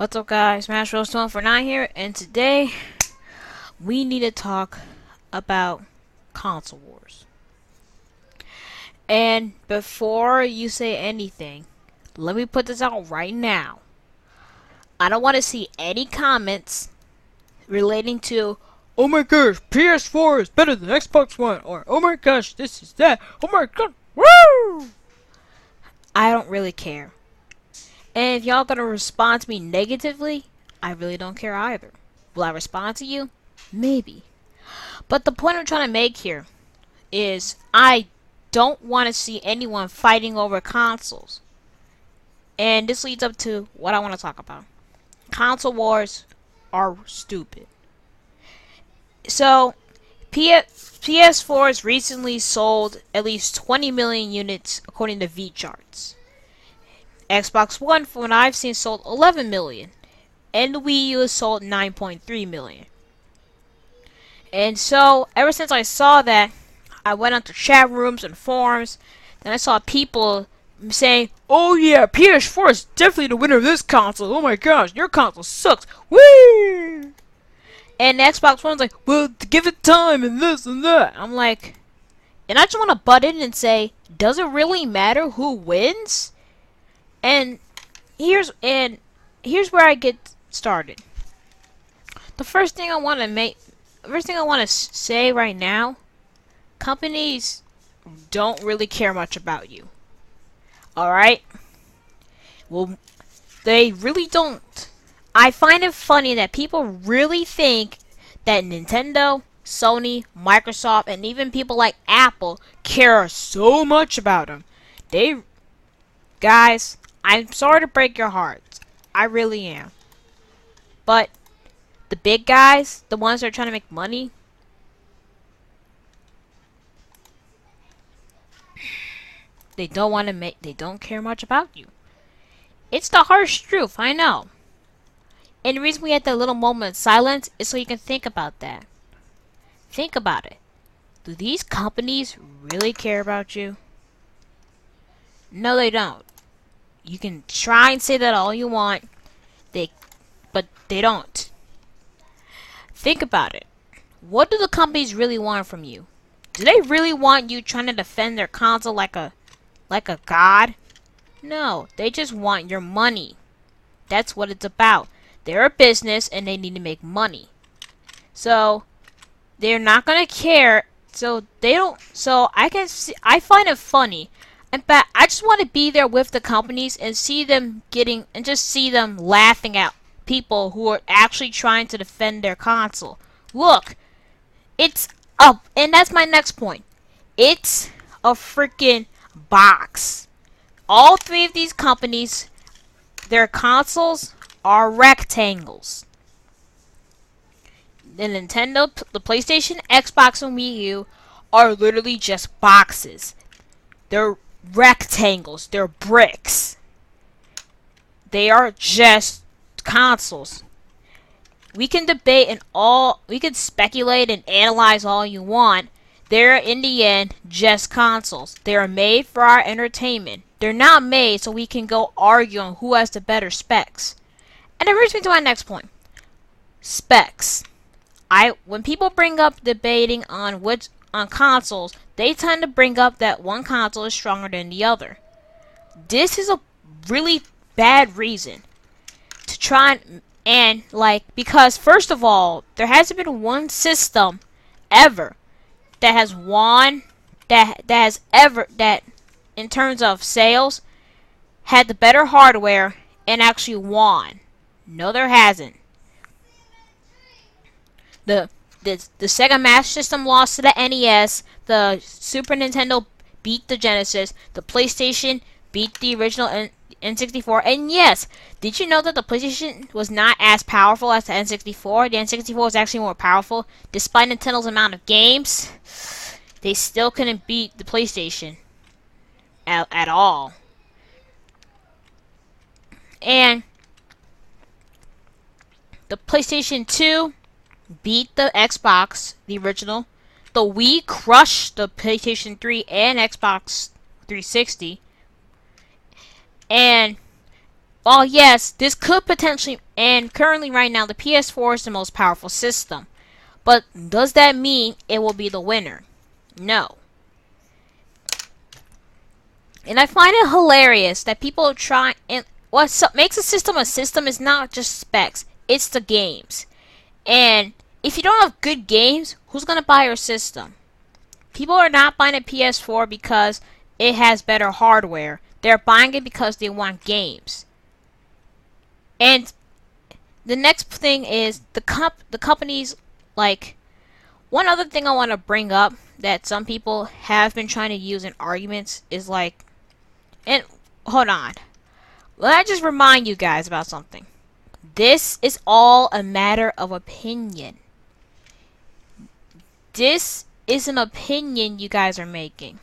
What's up, guys? Smash Rose 249 here, and today we need to talk about Console Wars. And before you say anything, let me put this out right now. I don't want to see any comments relating to, "Oh my gosh, PS4 is better than Xbox One," or "Oh my gosh, this is that, oh my god, woo!" I don't really care. And if y'all gonna respond to me negatively, I really don't care either. Will I respond to you? Maybe. But the point I'm trying to make here is I don't want to see anyone fighting over consoles. And this leads up to what I want to talk about. Console wars are stupid. So, PS4's recently sold at least 20 million units according to V-Charts. Xbox One, from what I've seen, sold 11 million. And the Wii U has sold 9.3 million. And so, ever since I saw that, I went onto chat rooms and forums. Then I saw people saying, "Oh yeah, PS4 is definitely the winner of this console. Oh my gosh, your console sucks. Whee!" And the Xbox One's like, "Well, give it time and this and that." I'm like, and I just want to butt in and say, does it really matter who wins? And here's where I get started. The first thing I want to say right now, companies don't really care much about you. Alright? Well, they really don't. I find it funny that people really think that Nintendo, Sony, Microsoft, and even people like Apple care so much about them. Guys, I'm sorry to break your hearts. I really am. But the big guys, the ones that are trying to make money, they don't care much about you. It's the harsh truth, I know. And the reason we had that little moment of silence is so you can think about that. Think about it. Do these companies really care about you? No, they don't. You can try and say that all you want, but they don't. Think about it. What do the companies really want from you? Do they really want you trying to defend their console like a god? No, they just want your money. That's what it's about. They're a business and they need to make money. So they're not gonna care. So they don't. So I find it funny. In fact, I just want to be there with the companies and see them laughing at people who are actually trying to defend their console. Look, it's up, and that's my next point. It's a freaking box. All three of these companies, their consoles are rectangles. The Nintendo, the PlayStation, Xbox, and Wii U are literally just boxes. They're rectangles. They're bricks. They are just consoles. We can debate we can speculate and analyze all you want. They're in the end just consoles. They're made for our entertainment. They're not made so we can go argue on who has the better specs. And it brings me to my next point. Specs. When people bring up debating on consoles, they tend to bring up that one console is stronger than the other. This is a really bad reason to try because first of all, there hasn't been one system ever that has won that in terms of sales had the better hardware and actually won. No, there hasn't. The Sega Master System lost to the NES. The Super Nintendo beat the Genesis. The PlayStation beat the original N64. And yes, did you know that the PlayStation was not as powerful as the N64? The N64 was actually more powerful. Despite Nintendo's amount of games, they still couldn't beat the PlayStation at all. And the PlayStation 2 beat the Xbox, the original. The Wii crushed the PlayStation 3 and Xbox 360. And while yes, this could potentially, and currently right now, the PS4 is the most powerful system. But does that mean it will be the winner? No. And I find it hilarious that people try, and what makes a system is not just specs, it's the games. And if you don't have good games, who's going to buy your system? People are not buying a PS4 because it has better hardware. They're buying it because they want games. And the next thing is the companies, like, one other thing I want to bring up that some people have been trying to use in arguments is like, and hold on, let me just remind you guys about something. This is all a matter of opinion. This is an opinion you guys are making.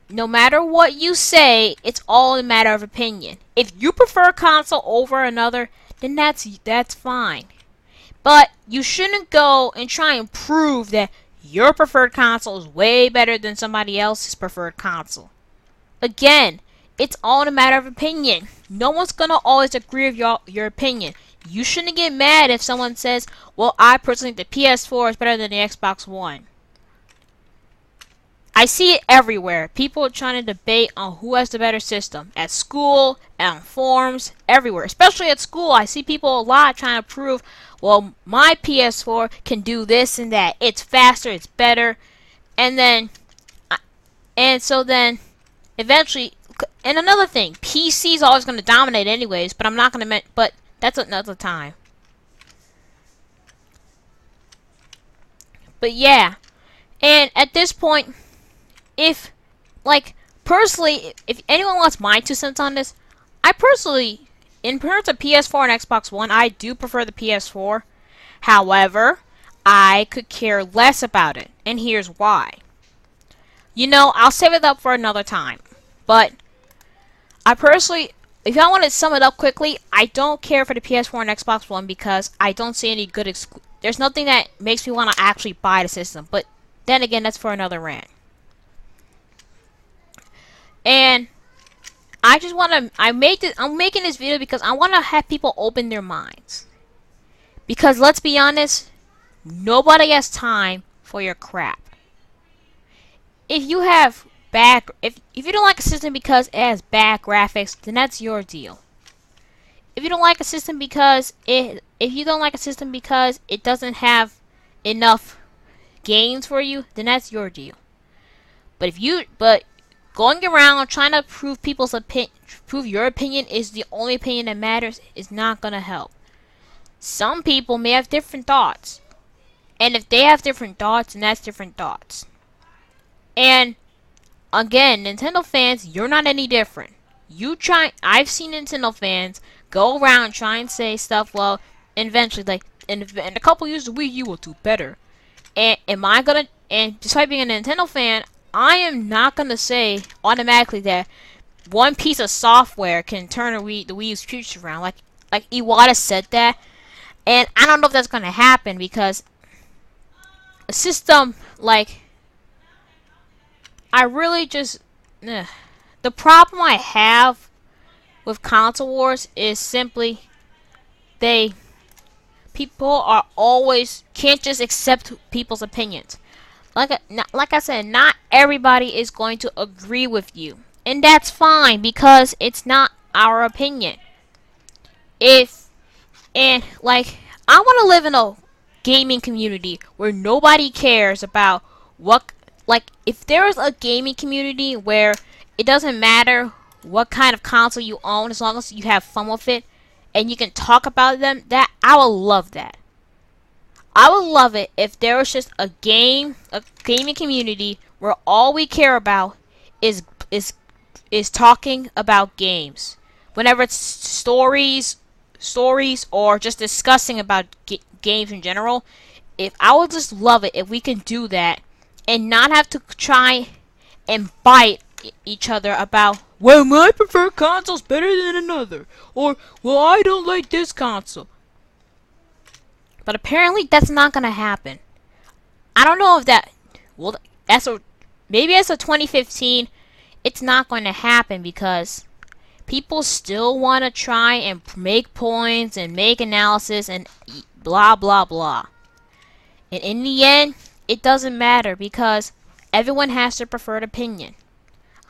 No matter what you say, it's all a matter of opinion. If you prefer a console over another, then that's fine. But you shouldn't go and try and prove that your preferred console is way better than somebody else's preferred console. Again, it's all a matter of opinion. No one's gonna always agree with your opinion. You shouldn't get mad if someone says, well, I personally think the PS4 is better than the Xbox One. I see it everywhere. People are trying to debate on who has the better system. At school, on forums, everywhere. Especially at school, I see people a lot trying to prove, well, my PS4 can do this and that. It's faster, it's better. And so then, eventually, and another thing, PC is always going to dominate anyways, but I'm not going to, but that's another time. But yeah, and at this point, if, like, personally, if anyone wants my 2 cents on this, I personally, in terms of PS4 and Xbox One, I do prefer the PS4. However, I could care less about it, and here's why. You know, I'll save it up for another time, but I personally, if I want to sum it up quickly, I don't care for the PS4 and Xbox One because I don't see any good there's nothing that makes me want to actually buy the system, but then again, that's for another rant. And I just want to, I'm making this video because I want to have people open their minds. Because let's be honest, nobody has time for your crap. If you have if you don't like a system because it has bad graphics, then that's your deal. If you don't like a system because it doesn't have enough games for you, then that's your deal. But going around trying to prove your opinion is the only opinion that matters is not gonna help. Some people may have different thoughts, and if they have different thoughts, then that's different thoughts. And again, Nintendo fans, you're not any different. I've seen Nintendo fans go around try and say stuff. Well, and eventually, like in a couple years, the Wii U will do better. And despite being a Nintendo fan, I am not gonna say automatically that one piece of software can turn the Wii U's future around. Like Iwata said that, and I don't know if that's gonna happen because a system like I really just the problem I have with Console Wars is simply people are always can't just accept people's opinions. Like I said, not everybody is going to agree with you. And that's fine because it's not our opinion. I want to live in a gaming community where nobody cares about if there is a gaming community where it doesn't matter what kind of console you own as long as you have fun with it and you can talk about them, that I would love that. I would love it if there was just a gaming community where all we care about is talking about games. Whenever it's stories or just discussing about games in general, I would just love it if we can do that and not have to try and bite each other about, well, my preferred console's better than another, or, well, I don't like this console. But apparently that's not gonna happen. I don't know if maybe as of 2015, it's not going to happen because people still want to try and make points and make analysis and blah blah blah. And in the end, it doesn't matter because everyone has their preferred opinion.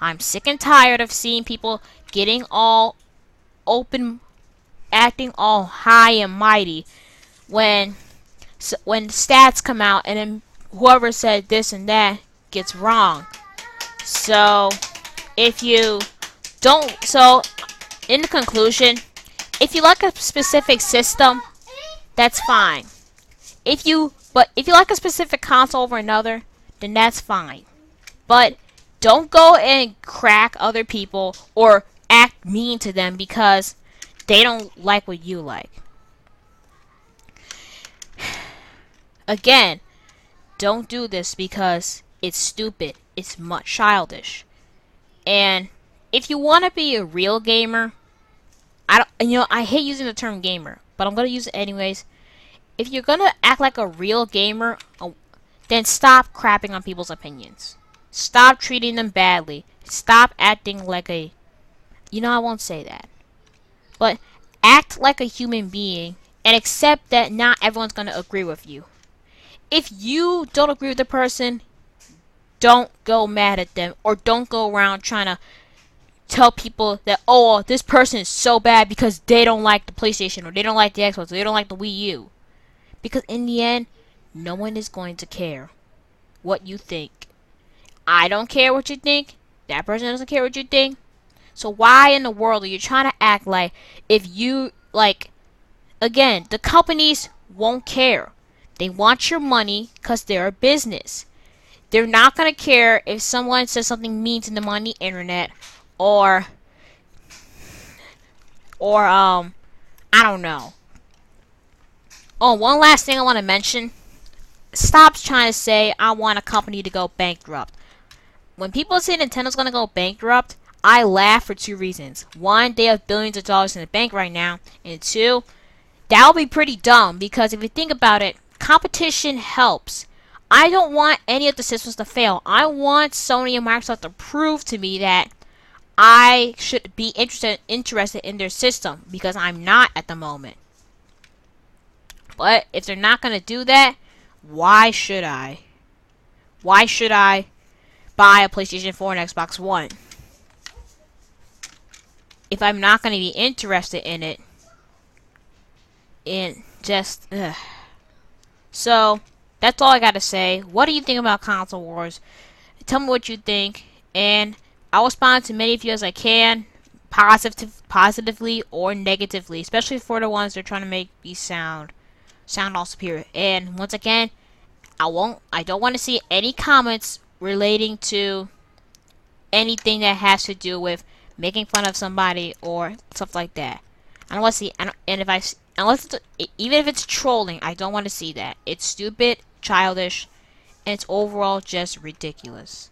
I'm sick and tired of seeing people getting all open, acting all high and mighty when stats come out and then whoever said this and that gets wrong. So if you don't, so in the conclusion, if you like a specific system, that's fine. If you like a specific console over another, then that's fine. But don't go and crack other people or act mean to them because they don't like what you like. Again, don't do this because it's stupid. It's much childish. And if you want to be a real gamer, I hate using the term gamer, but I'm going to use it anyways. If you're going to act like a real gamer, then stop crapping on people's opinions. Stop treating them badly. Stop acting like a... I won't say that. But act like a human being and accept that not everyone's going to agree with you. If you don't agree with the person, don't go mad at them or don't go around trying to tell people that, oh, this person is so bad because they don't like the PlayStation or they don't like the Xbox or they don't like the Wii U. Because in the end, no one is going to care what you think. I don't care what you think. That person doesn't care what you think. So why in the world are you trying to act like if you, again, the companies won't care. They want your money because they're a business. They're not going to care if someone says something mean to them on the internet or I don't know. Oh, one last thing I want to mention. Stop trying to say, I want a company to go bankrupt. When people say Nintendo's going to go bankrupt, I laugh for two reasons. One, they have billions of dollars in the bank right now. And two, that would be pretty dumb because if you think about it, competition helps. I don't want any of the systems to fail. I want Sony and Microsoft to prove to me that I should be interested in their system because I'm not at the moment. But if they're not going to do that, why should I? Why should I buy a PlayStation 4 and Xbox One? If I'm not going to be interested in it, So, that's all I got to say. What do you think about Console Wars? Tell me what you think, and I'll respond to many of you as I can, positively or negatively, especially for the ones that are trying to make me sound all superior. And once again, I don't want to see any comments relating to anything that has to do with making fun of somebody or stuff like that. I don't want to see, even if it's trolling, I don't want to see that. It's stupid, childish, and it's overall just ridiculous.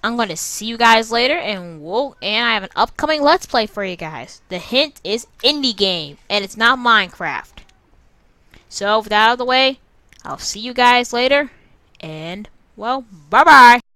I'm going to see you guys later, and I have an upcoming Let's Play for you guys. The hint is indie game, and it's not Minecraft. So, with that out of the way, I'll see you guys later, and, well, bye-bye!